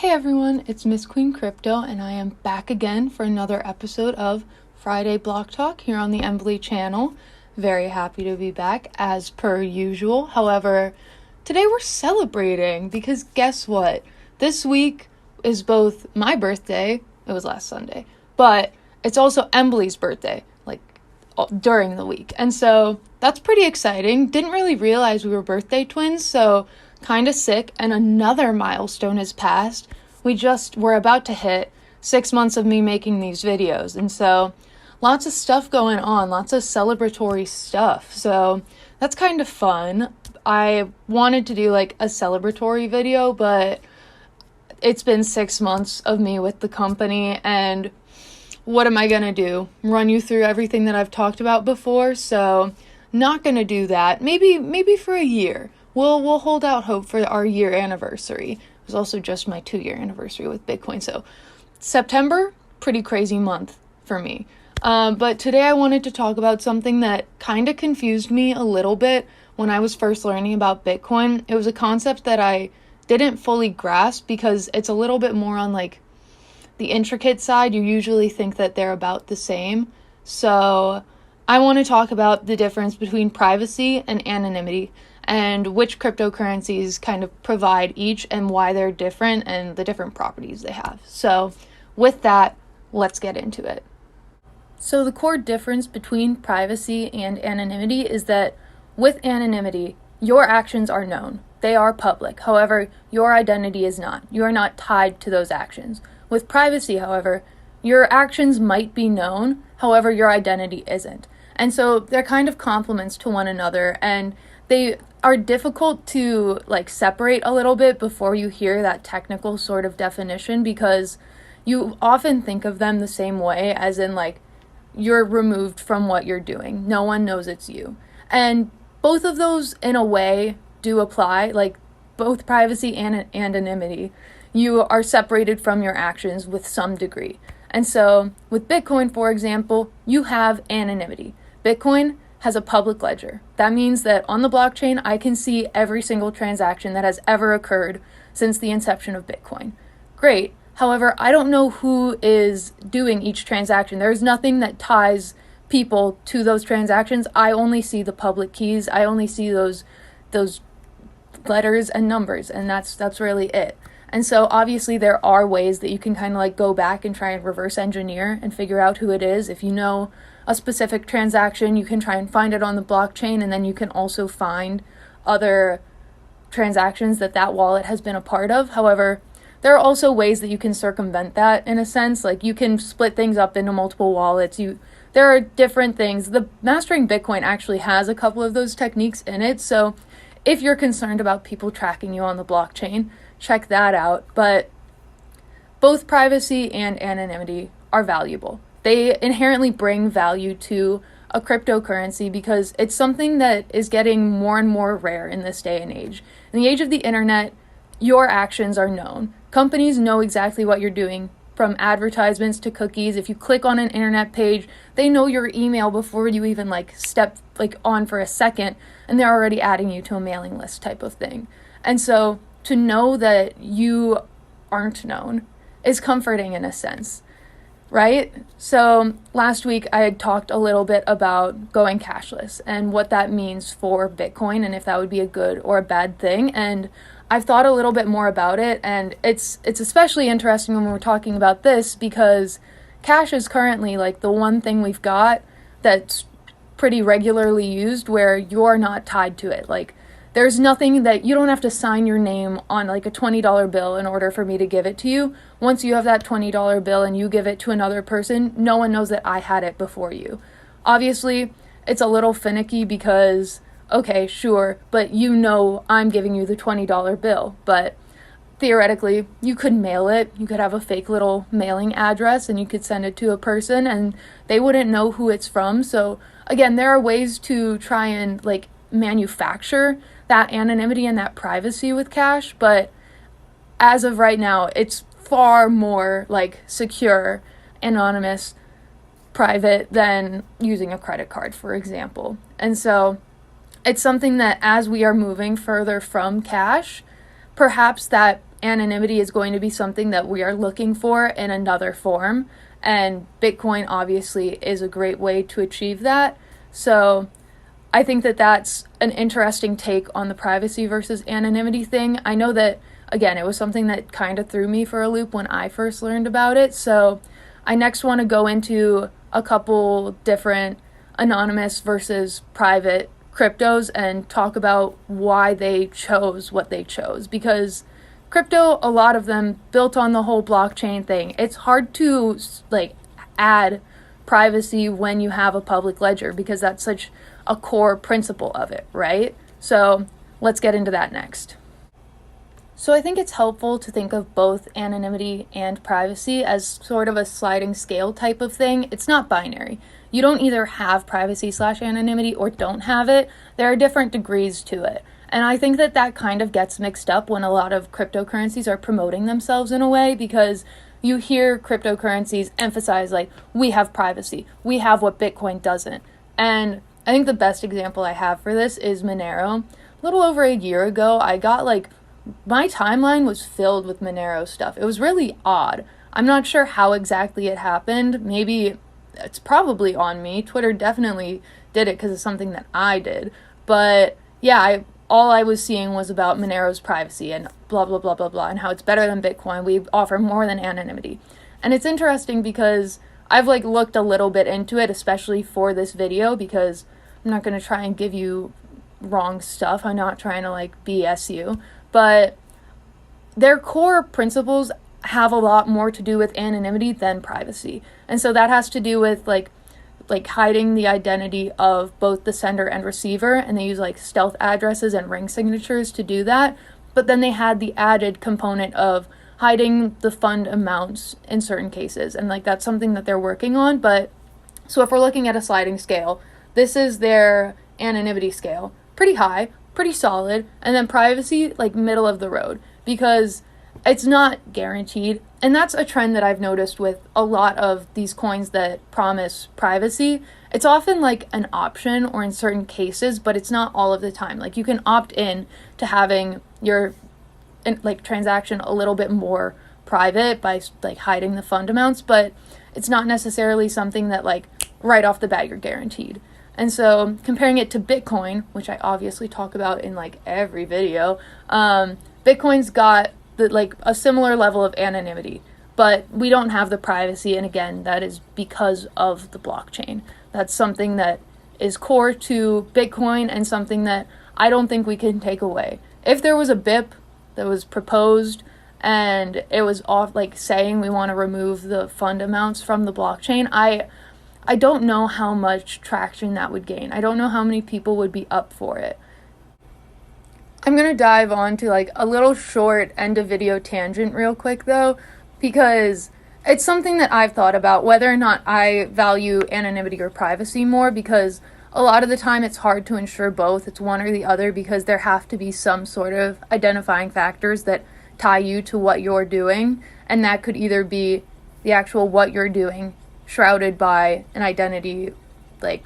Hey everyone, it's Miss Queen Crypto, and I am back again for another episode of Friday Block Talk here on the Embily channel. Very happy to be back as per usual. However, today we're celebrating because guess what? This week is both my birthday, it was last Sunday, but it's also Embily's birthday, during the week. And so that's pretty exciting. Didn't really realize we were birthday twins, so kind of sick. And another milestone has passed. We're about to hit 6 months of me making these videos. And so lots of stuff going on, lots of celebratory stuff. So that's kind of fun. I wanted to do a celebratory video, but it's been 6 months of me with the company, and what am I going to do? Run you through everything that I've talked about before? So not going to do that. Maybe for a year. We'll hold out hope for our year anniversary. It was also just my 2-year anniversary with Bitcoin. So September, pretty crazy month for me. But today I wanted to talk about something that kind of confused me a little bit when I was first learning about Bitcoin. It was a concept that I didn't fully grasp because it's a little bit more on the intricate side. You usually think that they're about the same. So I want to talk about the difference between privacy and anonymity and which cryptocurrencies kind of provide each and why they're different and the different properties they have. So with that, let's get into it. So the core difference between privacy and anonymity is that with anonymity, your actions are known. They are public. However, your identity is not. You are not tied to those actions. With privacy, however, your actions might be known, however, your identity isn't. And so they're kind of complements to one another, and they are difficult to separate a little bit before you hear that technical sort of definition, because you often think of them the same way, as in you're removed from what you're doing. No one knows it's you. And both of those in a way do apply, both privacy and anonymity. You are separated from your actions with some degree. And so with Bitcoin, for example, you have anonymity. Bitcoin has a public ledger. That means that on the blockchain, I can see every single transaction that has ever occurred since the inception of Bitcoin. Great. However, I don't know who is doing each transaction. There's nothing that ties people to those transactions. I only see the public keys. I only see those letters and numbers, and that's really it. And so obviously there are ways that you can kind of go back and try and reverse engineer and figure out who it is. If you know a specific transaction, you can try and find it on the blockchain, and then you can also find other transactions that wallet has been a part of. However, there are also ways that you can circumvent that in a sense. You can split things up into multiple wallets. There are different things. The Mastering Bitcoin actually has a couple of those techniques in it. So if you're concerned about people tracking you on the blockchain, check that out. But both privacy and anonymity are valuable. They inherently bring value to a cryptocurrency because it's something that is getting more and more rare in this day and age. In the age of the internet, your actions are known. Companies know exactly what you're doing, from advertisements to cookies. If you click on an internet page, they know your email before you even step on for a second, and they're already adding you to a mailing list type of thing. And so to know that you aren't known is comforting in a sense, right? So last week I had talked a little bit about going cashless and what that means for Bitcoin and if that would be a good or a bad thing. And I've thought a little bit more about it, and it's especially interesting when we're talking about this because cash is currently the one thing we've got that's pretty regularly used where you're not tied to it. There's nothing that you don't have to sign your name on a $20 bill in order for me to give it to you. Once you have that $20 bill and you give it to another person, no one knows that I had it before you. Obviously, it's a little finicky because, okay, sure, but I'm giving you the $20 bill. But theoretically, you could mail it. You could have a fake little mailing address and you could send it to a person and they wouldn't know who it's from. So again, there are ways to try and manufacture that anonymity and that privacy with cash, but as of right now, it's far more secure, anonymous, private than using a credit card, for example. And so it's something that as we are moving further from cash, perhaps that anonymity is going to be something that we are looking for in another form, and Bitcoin obviously is a great way to achieve that. So I think that that's an interesting take on the privacy versus anonymity thing. I know that, again, it was something that kind of threw me for a loop when I first learned about it. So I next want to go into a couple different anonymous versus private cryptos and talk about why they chose what they chose. Because crypto, a lot of them built on the whole blockchain thing. It's hard to add privacy when you have a public ledger, because that's such a core principle of it, right? So let's get into that next. So I think it's helpful to think of both anonymity and privacy as sort of a sliding scale type of thing. It's not binary. You don't either have privacy/anonymity or don't have it. There are different degrees to it. And I think that that kind of gets mixed up when a lot of cryptocurrencies are promoting themselves in a way, because you hear cryptocurrencies emphasize we have privacy, we have what Bitcoin doesn't. And I think the best example I have for this is Monero. A little over a year ago, I got my timeline was filled with Monero stuff. It was really odd. I'm not sure how exactly it happened. Maybe it's probably on me. Twitter definitely did it because it's something that I did. But yeah, all I was seeing was about Monero's privacy and blah, blah, blah, blah, blah, and how it's better than Bitcoin. We offer more than anonymity. And it's interesting because I've looked a little bit into it, especially for this video, because I'm not going to try and give you wrong stuff. I'm not trying to BS you. But their core principles have a lot more to do with anonymity than privacy. And so that has to do with hiding the identity of both the sender and receiver, and they use stealth addresses and ring signatures to do that. But then they had the added component of hiding the fund amounts in certain cases, and that's something that they're working on. But so if we're looking at a sliding scale, this is their anonymity scale. Pretty high, pretty solid, and then privacy, middle of the road, because it's not guaranteed. And that's a trend that I've noticed with a lot of these coins that promise privacy. It's often an option or in certain cases, but it's not all of the time. You can opt in to having your transaction a little bit more private by hiding the fund amounts, but it's not necessarily something that right off the bat you're guaranteed. And so comparing it to Bitcoin, which I obviously talk about in every video, Bitcoin's got a similar level of anonymity, but we don't have the privacy. And again, that is because of the blockchain. That's something that is core to Bitcoin and something that I don't think we can take away. If there was a BIP that was proposed and it was off saying we want to remove the fund amounts from the blockchain, I don't know how much traction that would gain. I don't know how many people would be up for it. I'm going to dive on to a little short end of video tangent real quick though, because it's something that I've thought about whether or not I value anonymity or privacy more, because a lot of the time it's hard to ensure both. It's one or the other, because there have to be some sort of identifying factors that tie you to what you're doing. And that could either be the actual what you're doing shrouded by an identity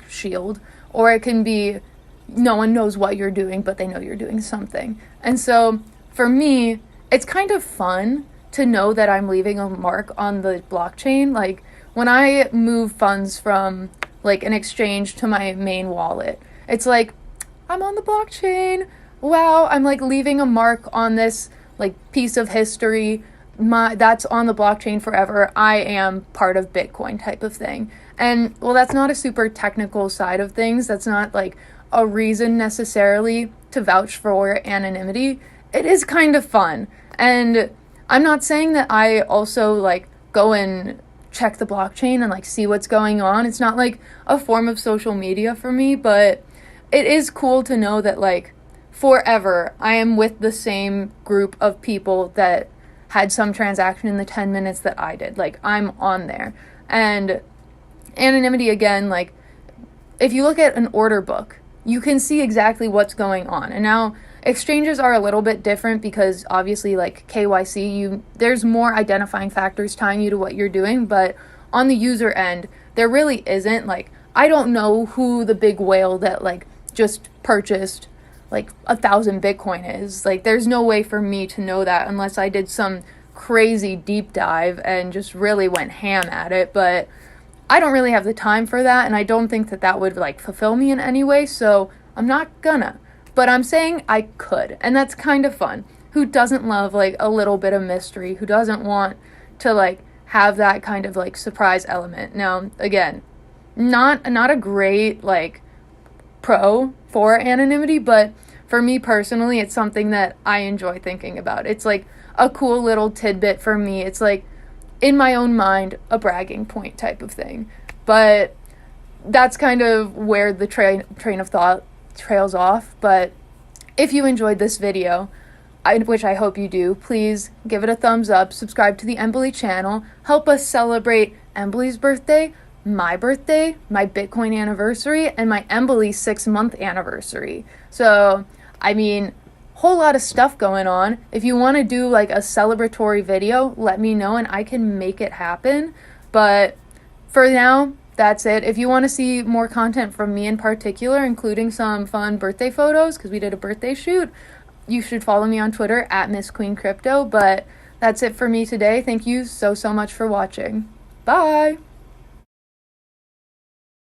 shield, or it can be no one knows what you're doing, but they know you're doing something. And so for me, it's kind of fun to know that I'm leaving a mark on the blockchain. When I move funds from an exchange to my main wallet, it's I'm on the blockchain. Wow, I'm leaving a mark on this piece of history. That's on the blockchain forever. I am part of Bitcoin type of thing. And well, that's not a super technical side of things. That's not a reason necessarily to vouch for anonymity. It is kind of fun. And I'm not saying that I also go and check the blockchain and see what's going on. It's not a form of social media for me, but it is cool to know that forever I am with the same group of people that had some transaction in the 10 minutes that I did. I'm on there. And anonymity, again, if you look at an order book, you can see exactly what's going on. And now exchanges are a little bit different because obviously KYC, there's more identifying factors tying you to what you're doing, but on the user end, there really isn't. I don't know who the big whale that just purchased like 1,000 Bitcoin is. Like, there's no way for me to know that unless I did some crazy deep dive and just really went ham at it. But I don't really have the time for that, and I don't think that that would like fulfill me in any way, so I'm not gonna. But I'm saying I could, and that's kind of fun. Who doesn't love like a little bit of mystery? Who doesn't want to like have that kind of like surprise element? Now, again, not a great like pro for anonymity, but for me personally, it's something that I enjoy thinking about. It's like a cool little tidbit for me. It's like, in my own mind, a bragging point type of thing. But that's kind of where the train of thought trails off. But if you enjoyed this video, which I hope you do, please give it a thumbs up, subscribe to the Embily channel, help us celebrate Embily's birthday, my Bitcoin anniversary, and my Embily 6-month anniversary. So, I mean, whole lot of stuff going on. If you want to do like a celebratory video, let me know and I can make it happen. But for now, that's it. If you want to see more content from me in particular, including some fun birthday photos, because we did a birthday shoot, you should follow me on Twitter at Miss Queen Crypto. But that's it for me today. Thank you so much for watching. Bye!